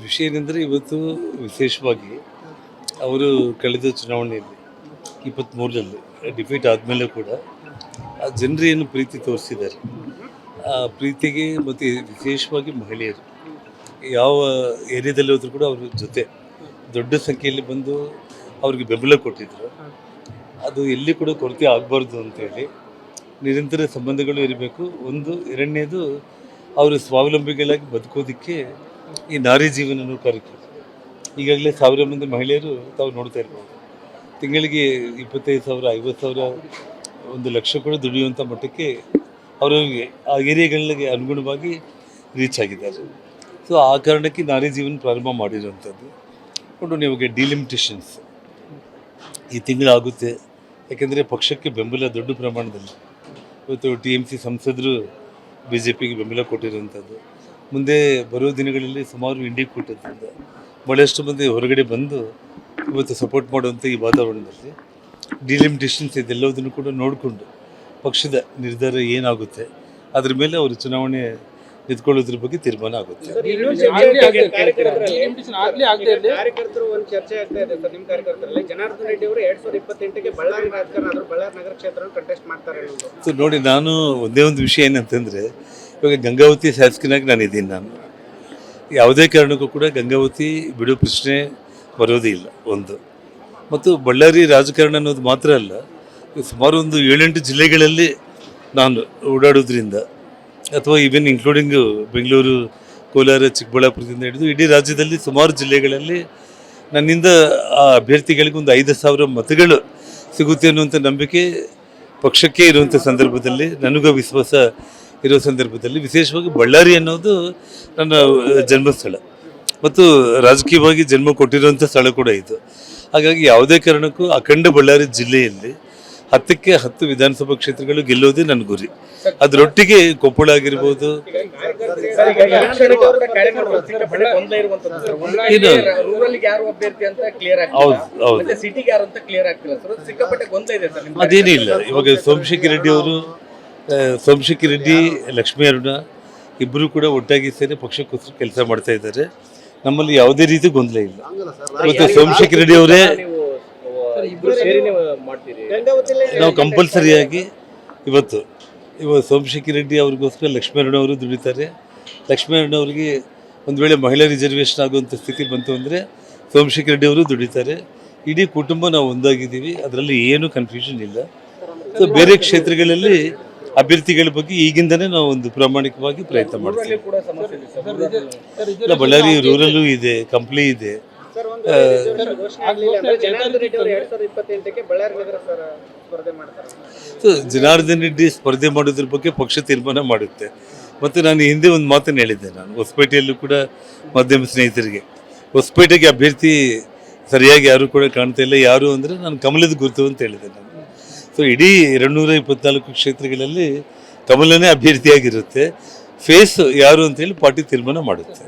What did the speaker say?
ವಿಷಯ ಏನಂದರೆ ಇವತ್ತು ವಿಶೇಷವಾಗಿ ಅವರು ಕಳೆದ ಚುನಾವಣೆಯಲ್ಲಿ 23ರಲ್ಲಿ ಡಿಫೀಟ್ ಆದಮೇಲೆ ಕೂಡ ಆ ಜನರು ಏನು ಪ್ರೀತಿ ತೋರಿಸಿದ್ದಾರೆ, ಆ ಪ್ರೀತಿಗೆ ಮತ್ತು ವಿಶೇಷವಾಗಿ ಮಹಿಳೆಯರು ಯಾವ ಏರಿಯಾದಲ್ಲಿ ಹೋದರೂ ಕೂಡ ಅವ್ರ ಜೊತೆ ದೊಡ್ಡ ಸಂಖ್ಯೆಯಲ್ಲಿ ಬಂದು ಅವ್ರಿಗೆ ಬೆಂಬಲ ಕೊಟ್ಟಿದ್ರು. ಅದು ಎಲ್ಲಿ ಕೂಡ ಕೊರತೆ ಆಗಬಾರ್ದು ಅಂತೇಳಿ ನಿರಂತರ ಸಂಬಂಧಗಳು ಇರಬೇಕು. ಒಂದು ಎರಡನೇದು ಅವರು ಸ್ವಾವಲಂಬಿಗಳಾಗಿ ಬದುಕೋದಕ್ಕೆ ಈ ನಾರಿ ಜೀವನ ಕಾರ್ಯಕ್ರಮ ಈಗಾಗಲೇ 1000 ಮಂದಿ ಮಹಿಳೆಯರು ತಾವು ನೋಡ್ತಾ ಇರ್ಬೋದು. ತಿಂಗಳಿಗೆ 25,000 50,000 1 ಲಕ್ಷ ಕೂಡ ದುಡಿಯುವಂಥ ಮಟ್ಟಕ್ಕೆ ಅವರಿಗೆ ಆ ಏರಿಯಾಗಳಿಗೆ ಅನುಗುಣವಾಗಿ ರೀಚ್ ಆಗಿದ್ದಾರೆ. ಸೊ ಆ ಕಾರಣಕ್ಕೆ ನಾರಿ ಜೀವನ ಪ್ರಾರಂಭ ಮಾಡಿರುವಂಥದ್ದು. ಕೊಂಡು ನಿಮಗೆ ಡಿಲಿಮಿಟೇಷನ್ಸ್ ಈ ತಿಂಗಳಾಗುತ್ತೆ. ಯಾಕೆಂದರೆ ಪಕ್ಷಕ್ಕೆ ಬೆಂಬಲ ದೊಡ್ಡ ಪ್ರಮಾಣದಲ್ಲಿ ಇವತ್ತು TMC ಸಂಸದರು BJPಗೆ ಬೆಂಬಲ ಕೊಟ್ಟಿರುವಂಥದ್ದು. ಮುಂದೆ ಬರೋ ದಿನಗಳಲ್ಲಿ ಸುಮಾರು ಇಂಡಿ ಕೂಟದಿಂದ ಭಾಳಷ್ಟು ಮಂದಿ ಹೊರಗಡೆ ಬಂದು ಇವತ್ತು ಸಪೋರ್ಟ್ ಮಾಡುವಂಥ ಈ ವಾತಾವರಣದಲ್ಲಿ ಡಿಲಿಮಿಟೇಷನ್ಸ್ ಇದೆಲ್ಲದನ್ನು ಕೂಡ ನೋಡಿಕೊಂಡು ಪಕ್ಷದ ನಿರ್ಧಾರ ಏನಾಗುತ್ತೆ ಅದ್ರ ಮೇಲೆ ಅವರು ಚುನಾವಣೆ ನಿಂತ್ಕೊಳ್ಳೋದ್ರ ಬಗ್ಗೆ ತೀರ್ಮಾನ ಆಗುತ್ತೆ. ಕಾರ್ಯಕರ್ತರು ಒಂದು ಚರ್ಚೆ ಆಗ್ತಾ ಇದೆ ಸರ್. ನಿಮ್ಮ ಕಾರ್ಯಕರ್ತರಲ್ಲಿ ಜನಾರ್ದನ್ ರೆಡ್ಡಿ ಅವರು 2028ಗೆ ಬಳ್ಳಾರಿ ರಾಜಕಾರಣ ಆದರೂ ಬಳ್ಳಾರಿ ನಗರ ಕ್ಷೇತ್ರವನ್ನು ಕಂಟೆಸ್ಟ್ ಮಾಡ್ತಾರೆ ಅನ್ನೋದು. ಸೊ ನೋಡಿ, ನಾನು ಒಂದೇ ಒಂದು ವಿಷಯ ಏನಂತಂದರೆ, ಇವಾಗ ಗಂಗಾವತಿ ಶಾಸಕನಾಗಿ ನಾನು ಇದ್ದೀನಿ. ನಾನು ಯಾವುದೇ ಕಾರಣಕ್ಕೂ ಕೂಡ ಗಂಗಾವತಿ ಬಿಡೋ ಪ್ರಶ್ನೆ ಬರೋದೇ ಇಲ್ಲ. ಒಂದು ಮತ್ತು ಬಳ್ಳಾರಿ ರಾಜಕಾರಣ ಅನ್ನೋದು ಮಾತ್ರ ಅಲ್ಲ, ಸುಮಾರು ಒಂದು 7-8 ಜಿಲ್ಲೆಗಳಲ್ಲಿ ನಾನು ಓಡಾಡೋದ್ರಿಂದ ಅಥವಾ ಈವನ್ ಇನ್ಕ್ಲೂಡಿಂಗ್ ಬೆಂಗಳೂರು, ಕೋಲಾರ, ಚಿಕ್ಕಬಳ್ಳಾಪುರದಿಂದ ಹಿಡಿದು ಇಡೀ ರಾಜ್ಯದಲ್ಲಿ ಸುಮಾರು ಜಿಲ್ಲೆಗಳಲ್ಲಿ ನನ್ನಿಂದ ಆ ಅಭ್ಯರ್ಥಿಗಳಿಗೆ ಒಂದು 5,000 ಮತಗಳು ಸಿಗುತ್ತೆ ಅನ್ನುವಂಥ ನಂಬಿಕೆ ಪಕ್ಷಕ್ಕೆ ಇರುವಂಥ ಸಂದರ್ಭದಲ್ಲಿ, ನನಗೂ ವಿಶ್ವಾಸ ಇರೋ ಸಂದರ್ಭದಲ್ಲಿ ವಿಶೇಷವಾಗಿ ಬಳ್ಳಾರಿ ಅನ್ನೋದು ನನ್ನ ಜನ್ಮಸ್ಥಳ ಮತ್ತು ರಾಜಕೀಯವಾಗಿ ಜನ್ಮ ಕೊಟ್ಟಿರುವಂಥ ಸ್ಥಳ ಕೂಡ ಇದು. ಹಾಗಾಗಿ ಯಾವುದೇ ಕಾರಣಕ್ಕೂ ಅಖಂಡ ಬಳ್ಳಾರಿ ಜಿಲ್ಲೆಯಲ್ಲಿ 10ಕ್ಕೆ 10 ವಿಧಾನಸಭಾ ಕ್ಷೇತ್ರಗಳು ಗೆಲ್ಲೋದೇ ನನ್ನ ಗುರಿ. ಅದರೊಟ್ಟಿಗೆ ಕೊಪ್ಪಳ ಆಗಿರ್ಬೋದು, ಅದೇನೇ ಇಲ್ಲ. ಇವಾಗ ಸೋಮಶೇಖರ್ ರೆಡ್ಡಿ ಅವರು, ಸೋಮಶೇಖರ್ ರೆಡ್ಡಿ, ಲಕ್ಷ್ಮೀ ಅರುಣ ಇಬ್ಬರು ಕೂಡ ಒಟ್ಟಾಗಿ ಸೇರಿ ಪಕ್ಷಕ್ಕೋಸ್ಕರ ಕೆಲಸ ಮಾಡ್ತಾ ಇದ್ದಾರೆ. ನಮ್ಮಲ್ಲಿ ಯಾವುದೇ ರೀತಿ ಗೊಂದಲ ಇಲ್ಲ. ಇವತ್ತು ಸೋಮಶೇಖರ್ ರೆಡ್ಡಿ ಅವರೇ ನಾವು ಕಂಪಲ್ಸರಿಯಾಗಿ ಇವತ್ತು ಸೋಮಶೇಖರ್ ರೆಡ್ಡಿ ಅವ್ರಿಗೋಸ್ಕರ ಲಕ್ಷ್ಮೀ ಅರುಣ ಅವರು ದುಡಿತಾರೆ. ಲಕ್ಷ್ಮೀ ಅರುಣ ಅವರಿಗೆ ಒಂದು ವೇಳೆ ಮಹಿಳಾ ರಿಸರ್ವೇಷನ್ ಆಗುವಂಥ ಸ್ಥಿತಿ ಬಂತು ಅಂದರೆ ಸೋಮಶೇಖರ್ ರೆಡ್ಡಿ ಅವರು ದುಡಿತಾರೆ. ಇಡೀ ಕುಟುಂಬ ನಾವು ಒಂದಾಗಿದ್ದೀವಿ, ಅದರಲ್ಲಿ ಏನೂ ಕನ್ಫ್ಯೂಷನ್ ಇಲ್ಲ. ಸೊ ಬೇರೆ ಕ್ಷೇತ್ರಗಳಲ್ಲಿ ಅಭ್ಯರ್ಥಿಗಳ ಬಗ್ಗೆ ಈಗಿಂದನೇ ನಾವು ಒಂದು ಪ್ರಾಮಾಣಿಕವಾಗಿ ಪ್ರಯತ್ನ ಮಾಡ್ತೀವಿ. ಇಲ್ಲ, ಬಳ್ಳಾರಿ ರೂರಲ್ಲೂ ಇದೆ, ಕಂಪ್ಲಿ ಇದೆ. ಜನಾರ್ದನ್ ರೆಡ್ಡಿ ಸ್ಪರ್ಧೆ ಮಾಡೋದ್ರ ಬಗ್ಗೆ ಪಕ್ಷ ತೀರ್ಮಾನ ಮಾಡುತ್ತೆ. ಮತ್ತು ನಾನು ಹಿಂದೆ ಒಂದು ಮಾತನ್ನು ಹೇಳಿದ್ದೆ, ನಾನು ಹೊಸಪೇಟೆಯಲ್ಲೂ ಕೂಡ ಮಾಧ್ಯಮ ಸ್ನೇಹಿತರಿಗೆ, ಹೊಸಪೇಟೆಗೆ ಅಭ್ಯರ್ಥಿ ಸರಿಯಾಗಿ ಯಾರು ಕೂಡ ಕಾಣ್ತಾ ಇಲ್ಲ. ಯಾರು ಅಂದರೆ ನಾನು ಕಮಲದ ಗುರುತು ಅಂತ ಹೇಳಿದ್ದೆ ನಾನು. ಸೊ ಇಡೀ 224 ಕ್ಷೇತ್ರಗಳಲ್ಲಿ ಕಮಲನೇ ಅಭ್ಯರ್ಥಿಯಾಗಿರುತ್ತೆ. ಫೇಸ್ ಯಾರು ಅಂತೇಳಿ ಪಾರ್ಟಿ ತೀರ್ಮಾನ ಮಾಡುತ್ತೆ.